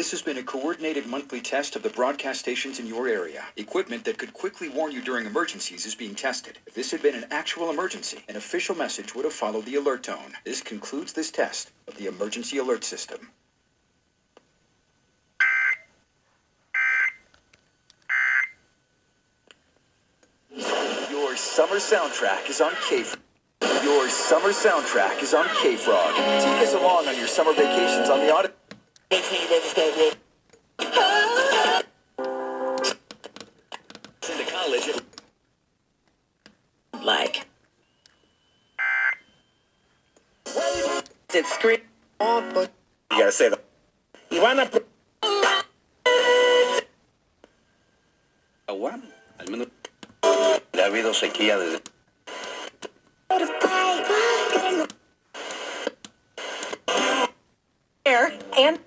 This has been a coordinated monthly test of the broadcast stations in your area. Equipment that could quickly warn you during emergencies is being tested. If this had been an actual emergency, an official message would have followed the alert tone. This concludes this test of the emergency alert system. Your summer soundtrack is on K-Frog. Your summer soundtrack is on K-Frog. Take us along on your summer vacations on the Odyssey. Into college. Like. It's screen. You gotta say that. Ivana. Agua, al menos. Le ha habido sequía desde. Air and